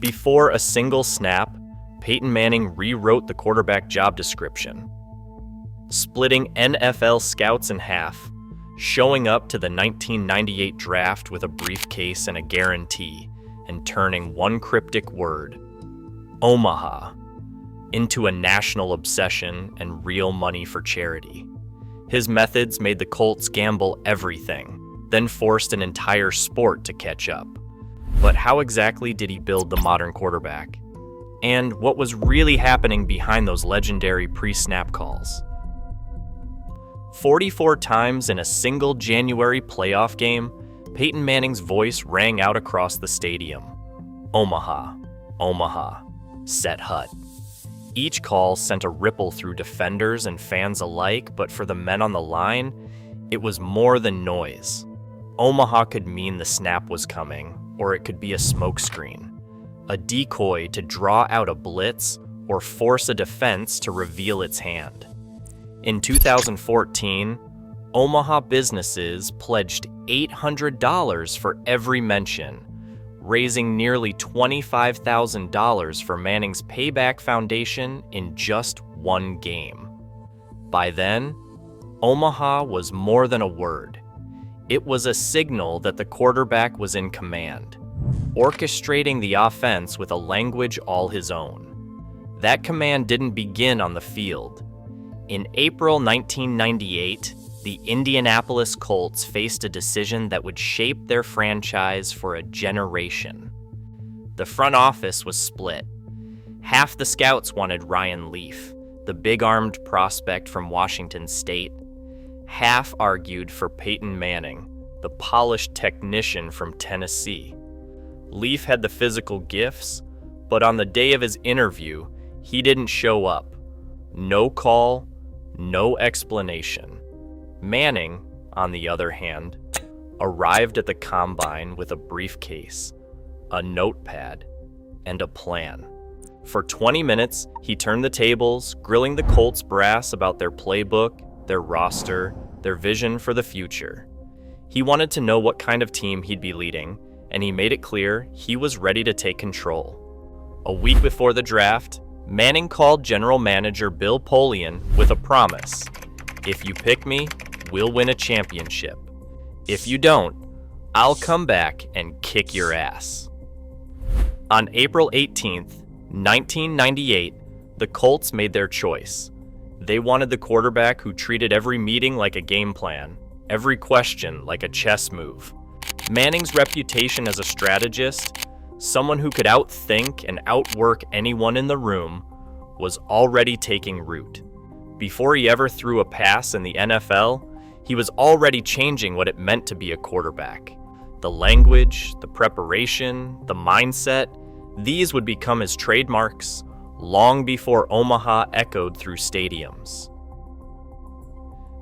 Before a single snap, Peyton Manning rewrote the quarterback job description, splitting NFL scouts in half, showing up to the 1998 draft with a briefcase and a guarantee, and turning one cryptic word, Omaha, into a national obsession and real money for charity. His methods made the Colts gamble everything, then forced an entire sport to catch up. But how exactly did he build the modern quarterback? And what was really happening behind those legendary pre-snap calls? 44 times in a single January playoff game, Peyton Manning's voice rang out across the stadium. Omaha, Omaha, set hut. Each call sent a ripple through defenders and fans alike, but for the men on the line, it was more than noise. Omaha could mean the snap was coming, or it could be a smokescreen, a decoy to draw out a blitz or force a defense to reveal its hand. In 2014, Omaha businesses pledged $800 for every mention, raising nearly $25,000 for Manning's Peyback Foundation in just one game. By then, Omaha was more than a word. It was a signal that the quarterback was in command, orchestrating the offense with a language all his own. That command didn't begin on the field. In April 1998, the Indianapolis Colts faced a decision that would shape their franchise for a generation. The front office was split. Half the scouts wanted Ryan Leaf, the big-armed prospect from Washington State. Half argued for Peyton Manning, the polished technician from Tennessee. Leaf had the physical gifts, but on the day of his interview, he didn't show up. No call, no explanation. Manning, on the other hand, arrived at the combine with a briefcase, a notepad, and a plan. For 20 minutes, he turned the tables, grilling the Colts brass about their playbook, their roster, their vision for the future. He wanted to know what kind of team he'd be leading, and he made it clear he was ready to take control. A week before the draft, Manning called general manager Bill Polian with a promise. If you pick me, we'll win a championship. If you don't, I'll come back and kick your ass. On April 18th, 1998, the Colts made their choice. They wanted the quarterback who treated every meeting like a game plan, every question like a chess move. Manning's reputation as a strategist, someone who could outthink and outwork anyone in the room, was already taking root. Before he ever threw a pass in the NFL, he was already changing what it meant to be a quarterback. The language, the preparation, the mindset, these would become his trademarks long before Omaha echoed through stadiums.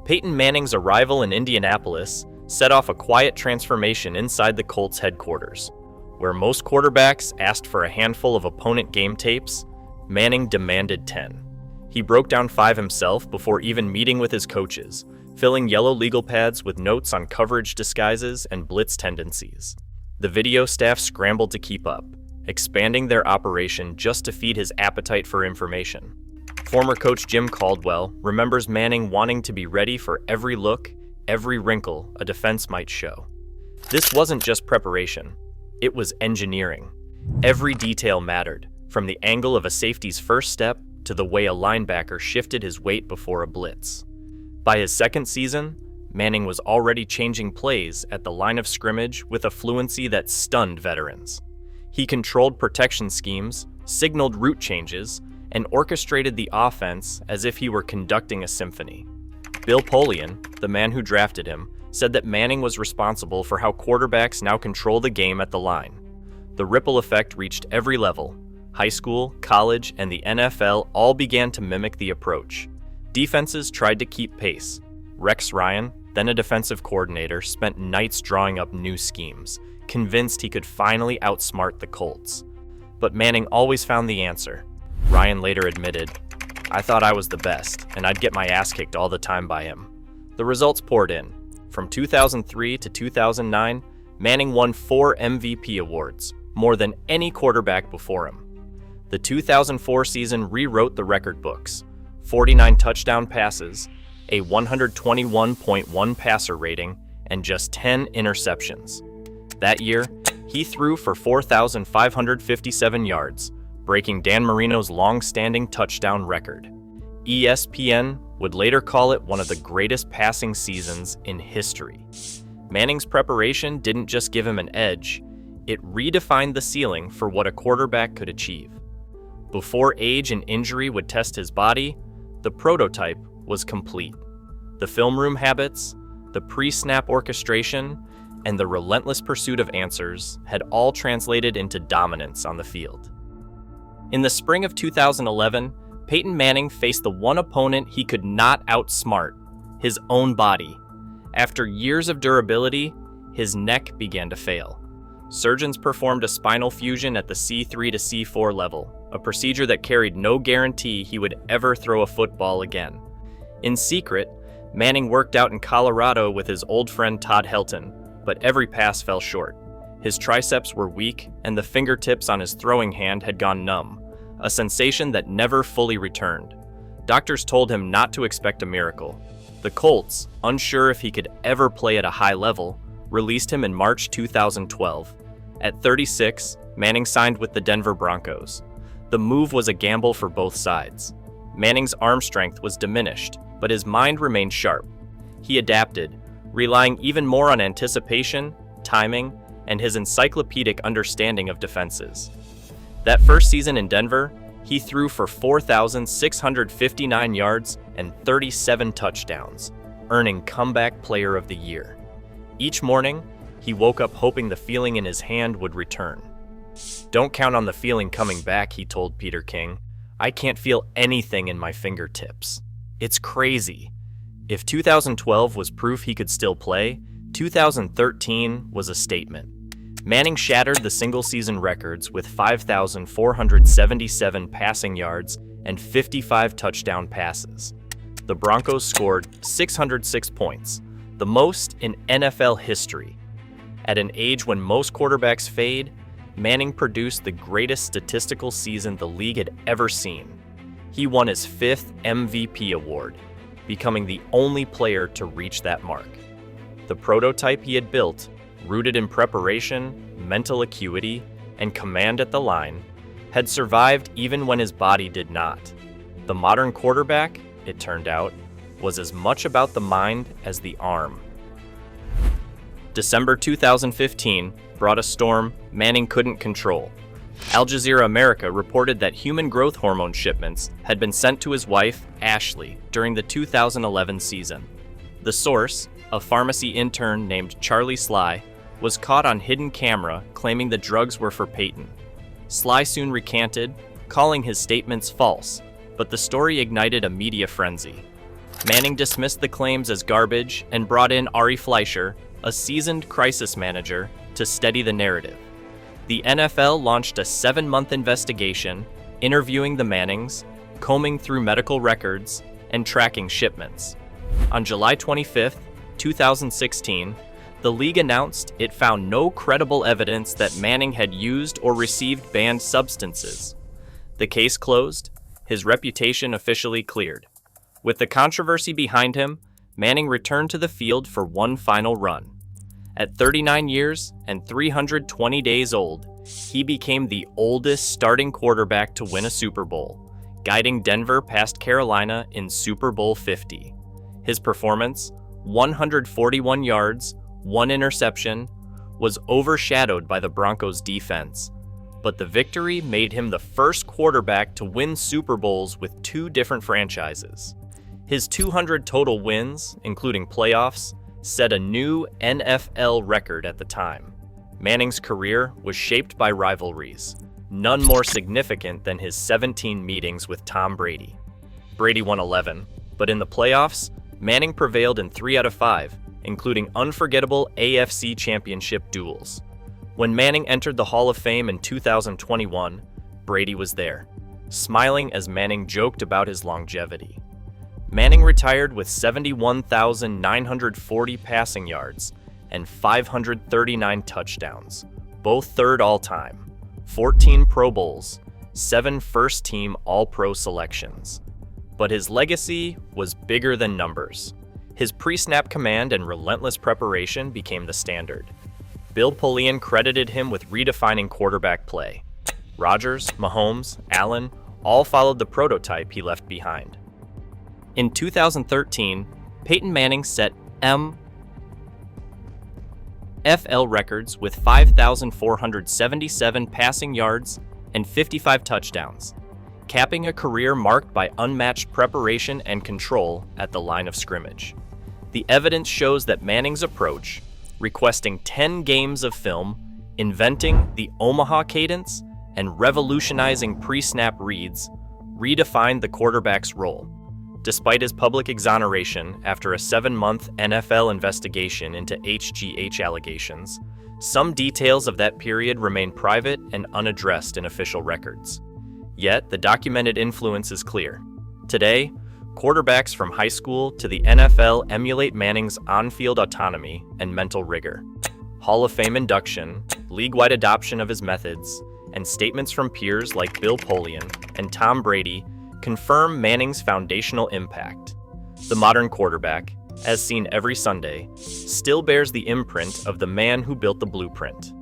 Peyton Manning's arrival in Indianapolis set off a quiet transformation inside the Colts headquarters. Where most quarterbacks asked for a handful of opponent game tapes, Manning demanded 10. He broke down 5 himself before even meeting with his coaches, filling yellow legal pads with notes on coverage disguises and blitz tendencies. The video staff scrambled to keep up, expanding their operation just to feed his appetite for information. Former coach Jim Caldwell remembers Manning wanting to be ready for every look, every wrinkle a defense might show. This wasn't just preparation. It was engineering. Every detail mattered, from the angle of a safety's first step to the way a linebacker shifted his weight before a blitz. By his second season, Manning was already changing plays at the line of scrimmage with a fluency that stunned veterans. He controlled protection schemes, signaled route changes, and orchestrated the offense as if he were conducting a symphony. Bill Polian, the man who drafted him, said that Manning was responsible for how quarterbacks now control the game at the line. The ripple effect reached every level. High school, college, and the NFL all began to mimic the approach. Defenses tried to keep pace. Rex Ryan, then a defensive coordinator, spent nights drawing up new schemes, convinced he could finally outsmart the Colts. But Manning always found the answer. Ryan later admitted, "I thought I was the best, and I'd get my ass kicked all the time by him." The results poured in. From 2003 to 2009, Manning won 4 MVP awards, more than any quarterback before him. The 2004 season rewrote the record books: 49 touchdown passes, a 121.1 passer rating, and just 10 interceptions. That year, he threw for 4,557 yards, breaking Dan Marino's long-standing touchdown record. ESPN would later call it one of the greatest passing seasons in history. Manning's preparation didn't just give him an edge, it redefined the ceiling for what a quarterback could achieve. Before age and injury would test his body, the prototype was complete. The film room habits, the pre-snap orchestration, and the relentless pursuit of answers had all translated into dominance on the field. In the spring of 2011, Peyton Manning faced the one opponent he could not outsmart: his own body. After years of durability, his neck began to fail. Surgeons performed a spinal fusion at the C3 to C4 level, a procedure that carried no guarantee he would ever throw a football again. In secret, Manning worked out in Colorado with his old friend Todd Helton, but every pass fell short. His triceps were weak, and the fingertips on his throwing hand had gone numb, a sensation that never fully returned. Doctors told him not to expect a miracle. The Colts, unsure if he could ever play at a high level, released him in March 2012. At 36, Manning signed with the Denver Broncos. The move was a gamble for both sides. Manning's arm strength was diminished, but his mind remained sharp. He adapted, relying even more on anticipation, timing, and his encyclopedic understanding of defenses. That first season in Denver, he threw for 4,659 yards and 37 touchdowns, earning Comeback Player of the Year. Each morning, he woke up hoping the feeling in his hand would return. "Don't count on the feeling coming back," he told Peter King. "I can't feel anything in my fingertips. It's crazy." If 2012 was proof he could still play, 2013 was a statement. Manning shattered the single-season records with 5,477 passing yards and 55 touchdown passes. The Broncos scored 606 points, the most in NFL history. At an age when most quarterbacks fade, Manning produced the greatest statistical season the league had ever seen. He won his 5th MVP award, becoming the only player to reach that mark. The prototype he had built, rooted in preparation, mental acuity, and command at the line, had survived even when his body did not. The modern quarterback, it turned out, was as much about the mind as the arm. December 2015 brought a storm Manning couldn't control. Al Jazeera America reported that human growth hormone shipments had been sent to his wife, Ashley, during the 2011 season. The source, a pharmacy intern named Charlie Sly, was caught on hidden camera claiming the drugs were for Peyton. Sly soon recanted, calling his statements false, but the story ignited a media frenzy. Manning dismissed the claims as garbage and brought in Ari Fleischer, a seasoned crisis manager, to steady the narrative. The NFL launched a 7-month investigation, interviewing the Mannings, combing through medical records, and tracking shipments. On July 25, 2016, the league announced it found no credible evidence that Manning had used or received banned substances. The case closed, his reputation officially cleared. With the controversy behind him, Manning returned to the field for one final run. At 39 years and 320 days old, he became the oldest starting quarterback to win a Super Bowl, guiding Denver past Carolina in Super Bowl 50. His performance, 141 yards, 1 interception, was overshadowed by the Broncos' defense, but the victory made him the first quarterback to win Super Bowls with 2 different franchises. His 200 total wins, including playoffs, set a new NFL record at the time. Manning's career was shaped by rivalries, none more significant than his 17 meetings with Tom Brady. Brady won 11, but in the playoffs, Manning prevailed in 3 out of 5, including unforgettable AFC Championship duels. When Manning entered the Hall of Fame in 2021, Brady was there, smiling as Manning joked about his longevity. Manning retired with 71,940 passing yards and 539 touchdowns, both third all-time, 14 Pro Bowls, 7 first-team All-Pro selections. But his legacy was bigger than numbers. His pre-snap command and relentless preparation became the standard. Bill Polian credited him with redefining quarterback play. Rodgers, Mahomes, Allen all followed the prototype he left behind. In 2013, Peyton Manning set NFL records with 5,477 passing yards and 55 touchdowns, capping a career marked by unmatched preparation and control at the line of scrimmage. The evidence shows that Manning's approach, requesting 10 games of film, inventing the Omaha cadence, and revolutionizing pre-snap reads, redefined the quarterback's role. Despite his public exoneration after a 7-month NFL investigation into HGH allegations, some details of that period remain private and unaddressed in official records. Yet, the documented influence is clear. Today, quarterbacks from high school to the NFL emulate Manning's on-field autonomy and mental rigor. Hall of Fame induction, league-wide adoption of his methods, and statements from peers like Bill Polian and Tom Brady confirm Manning's foundational impact. The modern quarterback, as seen every Sunday, still bears the imprint of the man who built the blueprint.